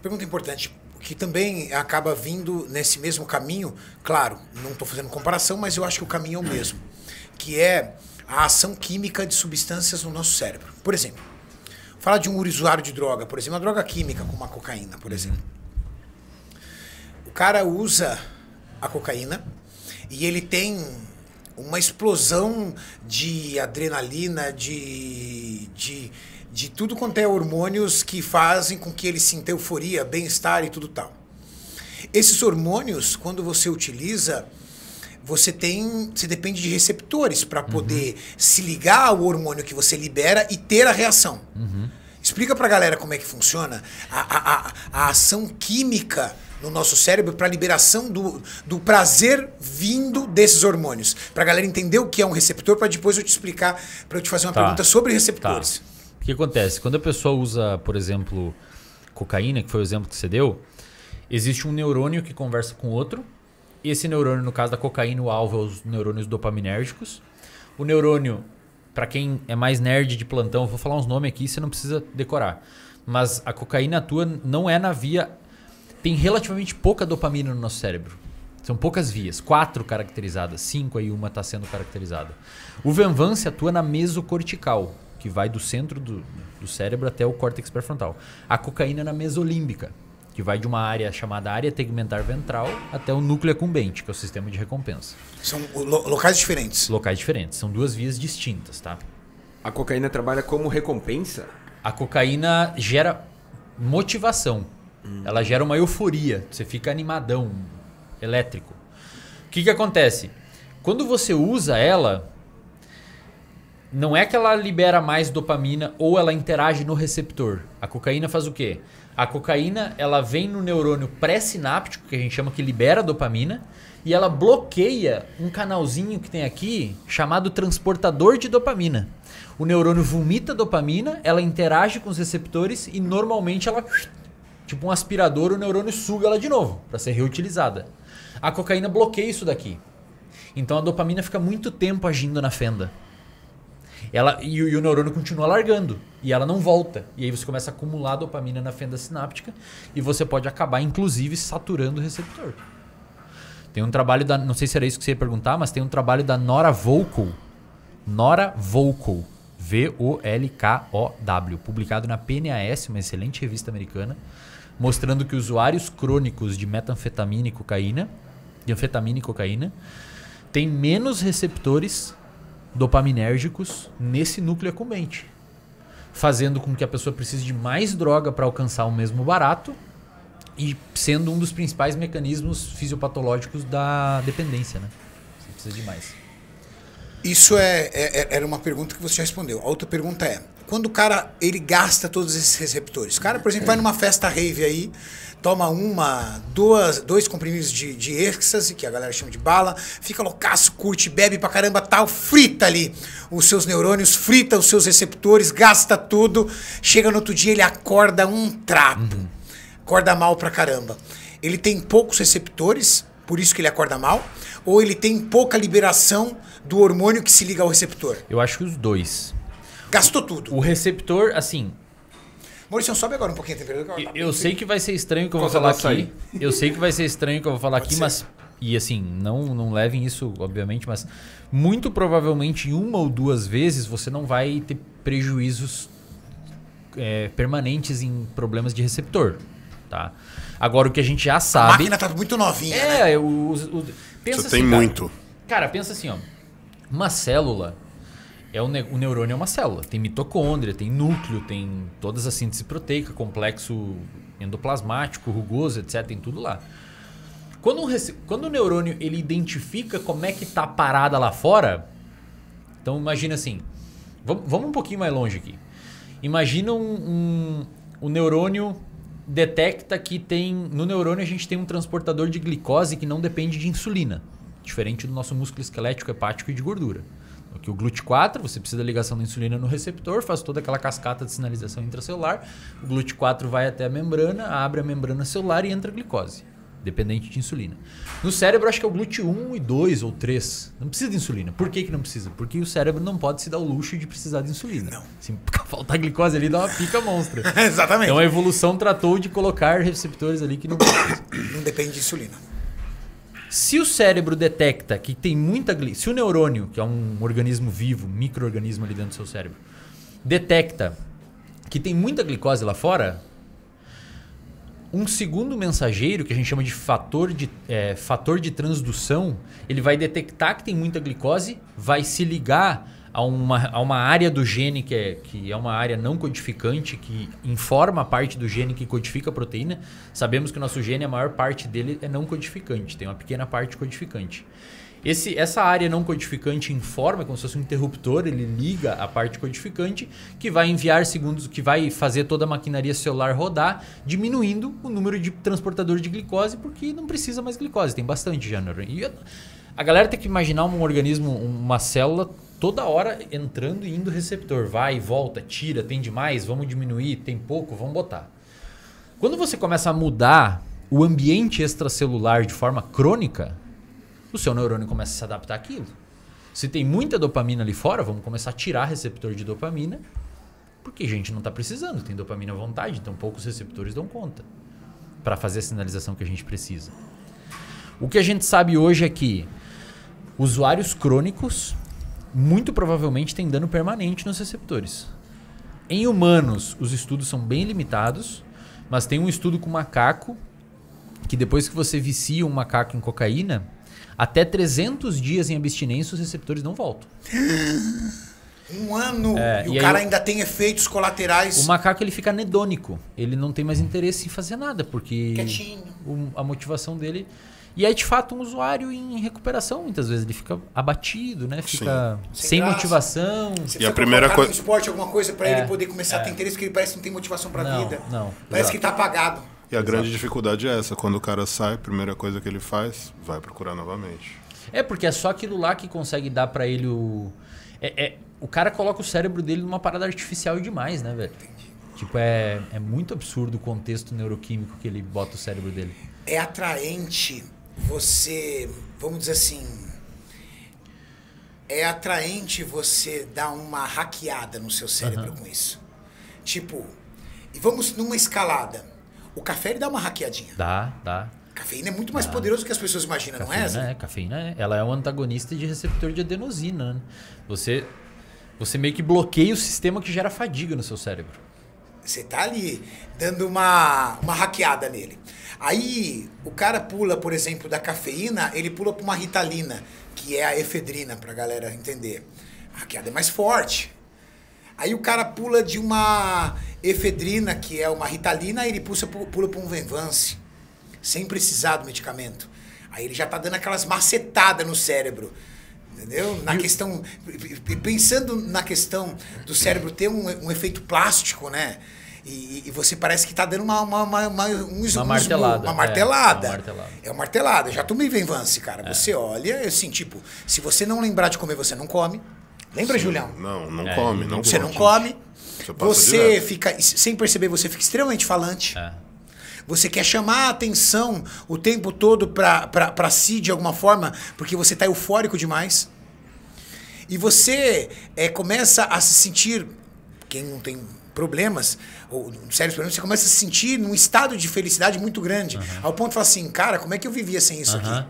Pergunta importante, que também acaba vindo nesse mesmo caminho, claro, não estou fazendo comparação, mas eu acho que o caminho é o mesmo, que é a ação química de substâncias no nosso cérebro. Por exemplo, falar de um usuário de droga, por exemplo, uma droga química, como a cocaína, por exemplo. O cara usa a cocaína e ele tem uma explosão de adrenalina, de tudo quanto é hormônios que fazem com que ele sinta euforia, bem-estar e tudo tal. Esses hormônios, quando você utiliza, você depende de receptores para poder se ligar ao hormônio que você libera e ter a reação. Explica pra galera como é que funciona a ação química no nosso cérebro para a liberação do prazer vindo desses hormônios. Pra galera entender o que é um receptor, para depois eu te explicar, para eu te fazer uma pergunta sobre receptores. O que acontece? Quando a pessoa usa, por exemplo, cocaína, que foi o exemplo que você deu, existe um neurônio que conversa com outro. Esse neurônio, no caso da cocaína, o alvo é os neurônios dopaminérgicos. O neurônio, para quem é mais nerd de plantão, eu vou falar uns nomes aqui, você não precisa decorar. Mas a cocaína atua não é na via... Tem relativamente pouca dopamina no nosso cérebro. São poucas vias, 4 caracterizadas, 5 aí uma está sendo caracterizada. O Venvance atua na mesocortical, que vai do centro do cérebro até o córtex pré-frontal. A cocaína na mesolímbica, que vai de uma área chamada área tegmentar ventral até o núcleo accumbente, que é o sistema de recompensa. São locais diferentes. Locais diferentes, são 2 vias distintas, tá? A cocaína trabalha como recompensa? A cocaína gera motivação. Ela gera uma euforia. Você fica animadão, elétrico. O que acontece? Quando você usa ela, não é que ela libera mais dopamina ou ela interage no receptor. A cocaína faz o quê? A cocaína ela vem no neurônio pré-sináptico, que a gente chama que libera dopamina, e ela bloqueia um canalzinho que tem aqui chamado transportador de dopamina. O neurônio vomita dopamina, ela interage com os receptores e normalmente ela... Tipo um aspirador, o neurônio suga ela de novo para ser reutilizada. A cocaína bloqueia isso daqui. Então a dopamina fica muito tempo agindo na fenda. E o neurônio continua largando. E ela não volta. E aí você começa a acumular dopamina na fenda sináptica. E você pode acabar, inclusive, saturando o receptor. Tem um trabalho da... Não sei se era isso que você ia perguntar, mas tem um trabalho da Nora Volkow. Nora Volkow. Volkow. Publicado na PNAS, uma excelente revista americana. Mostrando que usuários crônicos de metanfetamina e cocaína, têm menos receptores dopaminérgicos nesse núcleo accumbente, fazendo com que a pessoa precise de mais droga para alcançar o mesmo barato e sendo um dos principais mecanismos fisiopatológicos da dependência, né? Você precisa de mais. Isso era uma pergunta que você já respondeu. A outra pergunta é, quando o cara ele gasta todos esses receptores, o cara, por exemplo, vai numa festa rave aí, toma dois comprimidos de êxtase, que a galera chama de bala, fica loucaço, curte, bebe pra caramba, tal, frita ali os seus neurônios, frita os seus receptores, gasta tudo, chega no outro dia ele acorda um trapo, acorda mal pra caramba. Ele tem poucos receptores, por isso que ele acorda mal, ou ele tem pouca liberação do hormônio que se liga ao receptor? Eu acho que os dois. Gastou tudo. O receptor, assim... Maurício, sobe agora um pouquinho a temperatura. Eu sei que vai ser estranho o que eu vou falar aqui. Eu sei que vai ser estranho o que eu vou falar aqui, mas... E assim, não levem isso, obviamente, mas muito provavelmente em 1 ou 2 vezes você não vai ter prejuízos permanentes em problemas de receptor, tá? Agora, o que a gente já sabe... A máquina tá muito novinha, né? Pensa Isso assim, tem cara, muito. Cara, pensa assim, ó. Uma célula... O neurônio é uma célula. Tem mitocôndria, tem núcleo, tem todas as síntese proteica, complexo endoplasmático, rugoso, etc. Tem tudo lá. Quando o neurônio ele identifica como é que tá a parada lá fora... Então imagina assim... Vamos um pouquinho mais longe aqui. Imagina o neurônio detecta que tem... No neurônio a gente tem um transportador de glicose que não depende de insulina. Diferente do nosso músculo esquelético, hepático e de gordura. Aqui o GLUT4, você precisa da ligação da insulina no receptor, faz toda aquela cascata de sinalização intracelular. O GLUT4 vai até a membrana, abre a membrana celular e entra a glicose. dependente de insulina. No cérebro, acho que é o GLUT1 e 2 ou 3. Não precisa de insulina. Por que não precisa? Porque o cérebro não pode se dar o luxo de precisar de insulina. Não. Se faltar glicose ali, dá uma pica monstra. Exatamente. Então a evolução tratou de colocar receptores ali que não precisam. Não depende de insulina. Se o cérebro detecta que tem muita glicose, se o neurônio, que é um organismo vivo, um micro-organismo ali dentro do seu cérebro, detecta que tem muita glicose lá fora, um segundo mensageiro, que a gente chama de fator de transdução, ele vai detectar que tem muita glicose, vai se ligar a uma área do gene que é uma área não codificante, que informa a parte do gene que codifica a proteína. Sabemos que o nosso gene, a maior parte dele é não codificante, tem uma pequena parte codificante. Essa área não codificante informa, como se fosse um interruptor, ele liga a parte codificante, que vai enviar segundos, que vai fazer toda a maquinaria celular rodar, diminuindo o número de transportadores de glicose, porque não precisa mais glicose, tem bastante já. E a galera tem que imaginar um organismo, uma célula, toda hora entrando e indo receptor. Vai e volta, tira, tem demais, vamos diminuir, tem pouco, vamos botar. Quando você começa a mudar o ambiente extracelular de forma crônica, o seu neurônio começa a se adaptar àquilo. Se tem muita dopamina ali fora, vamos começar a tirar receptor de dopamina, porque a gente não está precisando, tem dopamina à vontade, então poucos receptores dão conta para fazer a sinalização que a gente precisa. O que a gente sabe hoje é que usuários crônicos muito provavelmente têm dano permanente nos receptores. Em humanos, os estudos são bem limitados, mas tem um estudo com macaco que depois que você vicia um macaco em cocaína, até 300 dias em abstinência, os receptores não voltam. Um ano e o aí cara ainda tem efeitos colaterais. O macaco ele fica anedônico. Ele não tem mais interesse em fazer nada, porque Quietinho. A motivação dele... E é de fato um usuário em recuperação, muitas vezes. Ele fica abatido, né? Fica sem graça. Motivação. Você E a primeira coisa... no esporte, alguma coisa pra ele poder começar a ter interesse, porque ele parece que não tem motivação pra vida. Não. Parece que tá apagado. E a grande dificuldade é essa. Quando o cara sai, a primeira coisa que ele faz, vai procurar novamente. É, porque é só aquilo lá que consegue dar pra ele o... O cara coloca o cérebro dele numa parada artificial demais, né, velho? Tipo, é muito absurdo o contexto neuroquímico que ele bota o cérebro dele. É atraente você, vamos dizer assim, é atraente você dar uma hackeada no seu cérebro com isso. Tipo, e vamos numa escalada. O café ele dá uma hackeadinha. Dá. A cafeína é muito mais poderoso do que as pessoas imaginam, não é? Zé? Cafeína, ela é um antagonista de receptor de adenosina. Né? Você meio que bloqueia o sistema que gera fadiga no seu cérebro. Você tá ali dando uma hackeada nele. Aí o cara pula, por exemplo, da cafeína, ele pula para uma ritalina, que é a efedrina, pra galera entender. A hackeada é mais forte. Aí o cara pula de uma efedrina, que é uma ritalina, ele pula para um Venvance, sem precisar do medicamento. Aí ele já tá dando aquelas macetadas no cérebro. Entendeu? Pensando na questão do cérebro ter um efeito plástico, né? E você parece que tá dando uma martelada. Uma martelada. É uma martelada. Eu já tomei Venvance, cara. Você olha, assim, tipo, se você não lembrar de comer, você não come. Lembra, Julião? Não come. Você não come. Você direto. fica, sem perceber, você fica extremamente falante. Você quer chamar a atenção o tempo todo pra si, de alguma forma, porque você tá eufórico demais. E você começa a se sentir, quem não tem problemas, ou sérios problemas, você começa a se sentir num estado de felicidade muito grande. Ao ponto de falar assim, cara, como é que eu vivia sem isso aqui?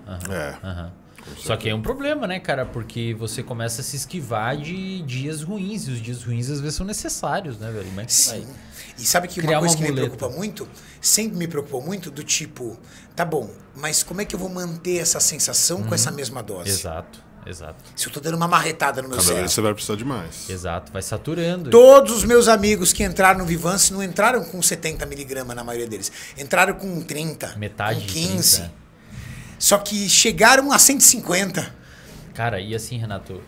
Só que é um problema, né, cara? Porque você começa a se esquivar de dias ruins. E os dias ruins às vezes são necessários, né, velho? Como é que Sim. E sabe que uma coisa que me preocupa muito, sempre me preocupou muito, do tipo, tá bom, mas como é que eu vou manter essa sensação com essa mesma dose? Exato. Se eu tô dando uma marretada no meu Cada cérebro. vez você vai precisar de mais. Exato, vai saturando. Todos os meus amigos que entraram no Vivance não entraram com 70 miligramas na maioria deles. Entraram com 30, metade com 15. de 30. Só que chegaram a 150. Cara, e assim, Renato,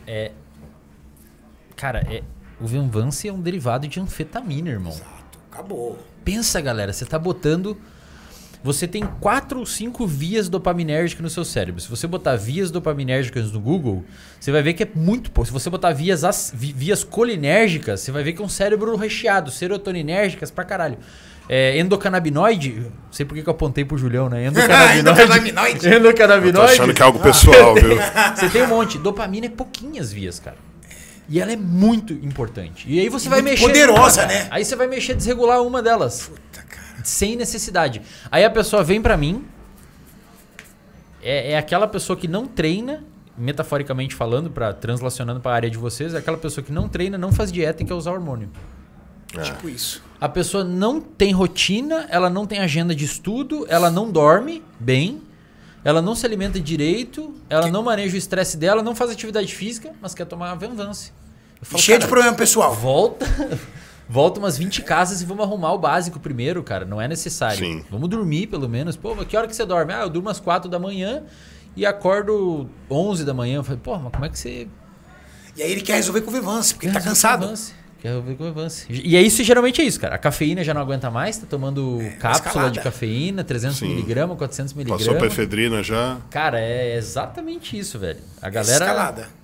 o Venvance é um derivado de anfetamina, irmão. Exato, acabou. Pensa, galera, você tá botando... Você tem 4 ou 5 vias dopaminérgicas no seu cérebro. Se você botar vias dopaminérgicas no Google, você vai ver que é muito pouco. Se você botar vias colinérgicas, você vai ver que é um cérebro recheado. Serotoninérgicas pra caralho. Endocannabinoide, não sei por que eu apontei pro Julião, né? Endocannabinoide. Endocannabinoide? Eu tô Endocannabinoide. achando que é algo pessoal, viu? Você tem um monte. Dopamina é pouquinhas vias, cara. E ela é muito importante. E aí você vai muito mexer. poderosa, né? Aí você vai mexer, desregular uma delas. Puta, cara. Sem necessidade. Aí a pessoa vem pra mim. É aquela pessoa que não treina, metaforicamente falando, translacionando pra área de vocês, é aquela pessoa que não treina, não faz dieta e quer usar hormônio. Tipo isso. A pessoa não tem rotina, ela não tem agenda de estudo, ela não dorme bem, ela não se alimenta direito, ela não maneja o estresse dela, não faz atividade física, mas quer tomar Venvance. Eu falo, Cheio de cara, problema pessoal. Volta umas 20 casas e vamos arrumar o básico primeiro, cara. Não é necessário. Sim. Vamos dormir pelo menos. Pô, mas que hora que você dorme? Eu durmo às 4 da manhã e acordo 11 da manhã. Eu falei, pô, mas como é que você... E aí ele quer resolver com o Vivance, porque ele tá Quer cansado. Venvance. Quer resolver com Venvance. E é isso, geralmente é isso, cara. A cafeína já não aguenta mais, tá tomando cápsula escalada. de cafeína, 300mg, 400mg. Passou pra efedrina já. Cara, é exatamente isso, velho. A galera... Escalada.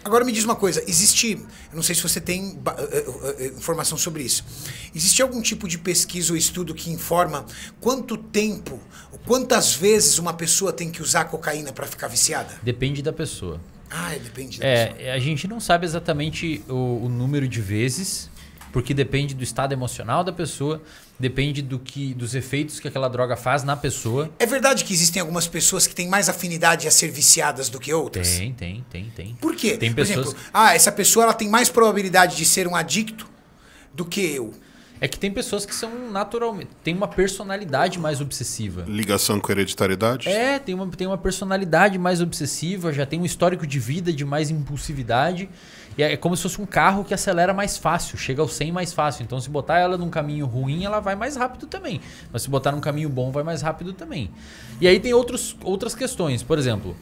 Agora me diz uma coisa, existe, eu não sei se você tem informação sobre isso, existe algum tipo de pesquisa ou estudo que informa quanto tempo, quantas vezes uma pessoa tem que usar cocaína para ficar viciada? Depende da pessoa. Depende da pessoa. A gente não sabe exatamente o número de vezes, porque depende do estado emocional da pessoa, depende dos efeitos que aquela droga faz na pessoa. É verdade que existem algumas pessoas que têm mais afinidade a ser viciadas do que outras? Tem. Por quê? Tem Por pessoas... exemplo, essa pessoa ela tem mais probabilidade de ser um adicto do que eu. É que tem pessoas que são naturalmente... Tem uma personalidade mais obsessiva. Ligação com hereditariedade? Tem uma personalidade mais obsessiva, já tem um histórico de vida de mais impulsividade. E é como se fosse um carro que acelera mais fácil, chega ao 100 mais fácil. Então, se botar ela num caminho ruim, ela vai mais rápido também. Mas se botar num caminho bom, vai mais rápido também. E aí tem outras questões. Por exemplo,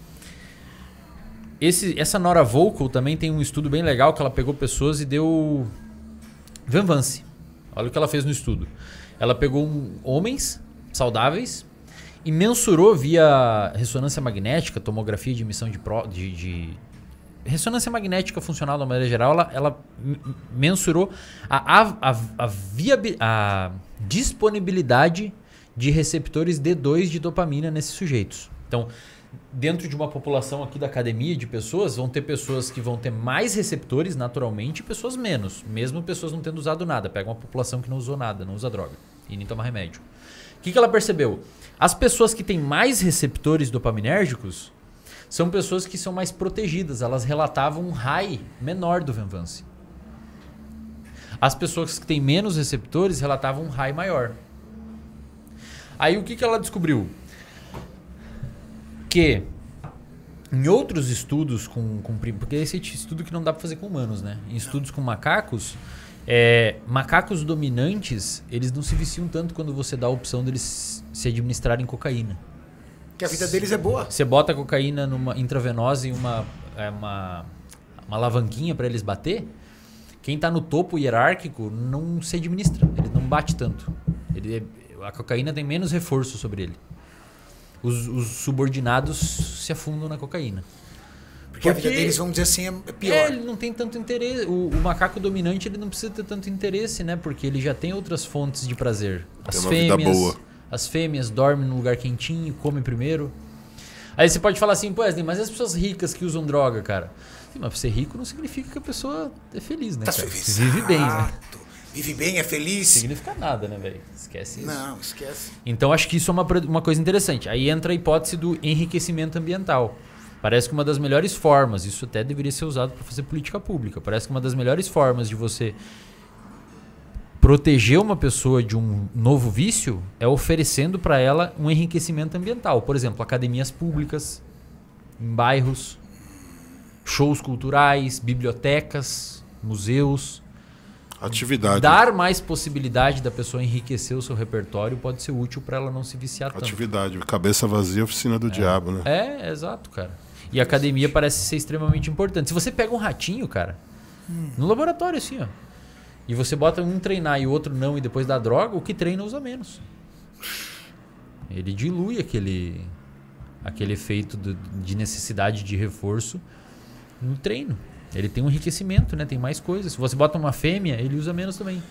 essa Nora Volkow também tem um estudo bem legal que ela pegou pessoas e deu Venvance. Olha o que ela fez no estudo. Ela pegou homens saudáveis e mensurou via ressonância magnética, tomografia de emissão de ressonância magnética funcional de uma maneira geral, ela mensurou a disponibilidade de receptores D2 de dopamina nesses sujeitos. Então, dentro de uma população aqui da academia de pessoas, vão ter pessoas que vão ter mais receptores naturalmente e pessoas menos. Mesmo pessoas não tendo usado nada. Pega uma população que não usou nada, não usa droga e nem toma remédio. O que ela percebeu? As pessoas que têm mais receptores dopaminérgicos são pessoas que são mais protegidas. Elas relatavam um high menor do Venvance. As pessoas que têm menos receptores relatavam um high maior. Aí o que ela descobriu? Que em outros estudos porque esse estudo que não dá para fazer com humanos, né? Em estudos com macacos, macacos dominantes, eles não se viciam tanto quando você dá a opção deles se administrarem cocaína. Que a vida deles é boa. Você bota a cocaína numa intravenosa e uma alavanquinha para eles bater, quem tá no topo hierárquico não se administra, ele não bate tanto. A cocaína tem menos reforço sobre ele. Os subordinados se afundam na cocaína. Porque a vida deles, vamos dizer assim, é pior. Ele não tem tanto interesse. O macaco dominante ele não precisa ter tanto interesse, né? Porque ele já tem outras fontes de prazer. Tem uma vida boa. As fêmeas dormem num lugar quentinho, comem primeiro. Aí você pode falar assim, pô, Wesley, mas as pessoas ricas que usam droga, cara? Sim, mas ser rico não significa que a pessoa é feliz, né? Tá Cara? feliz. Vive bem, né? Vive bem, é feliz. Não significa nada, né, velho? Esquece isso. Não, esquece. Então acho que isso é uma coisa interessante. Aí entra a hipótese do enriquecimento ambiental. Parece que uma das melhores formas, isso até deveria ser usado para fazer política pública, parece que uma das melhores formas de você proteger uma pessoa de um novo vício é oferecendo para ela um enriquecimento ambiental. Por exemplo, academias públicas, em bairros, shows culturais, bibliotecas, museus. Atividade. Dar mais possibilidade da pessoa enriquecer o seu repertório pode ser útil para ela não se viciar tanto. Atividade. Cabeça vazia, oficina do diabo, né? Exato, cara. E a academia parece ser extremamente importante. Se você pega um ratinho, cara, no laboratório assim, ó, e você bota um treinar e o outro não e depois dá droga, o que treina usa menos. Ele dilui aquele efeito de necessidade de reforço no treino. Ele tem um enriquecimento, né? Tem mais coisas. Se você bota uma fêmea, ele usa menos também.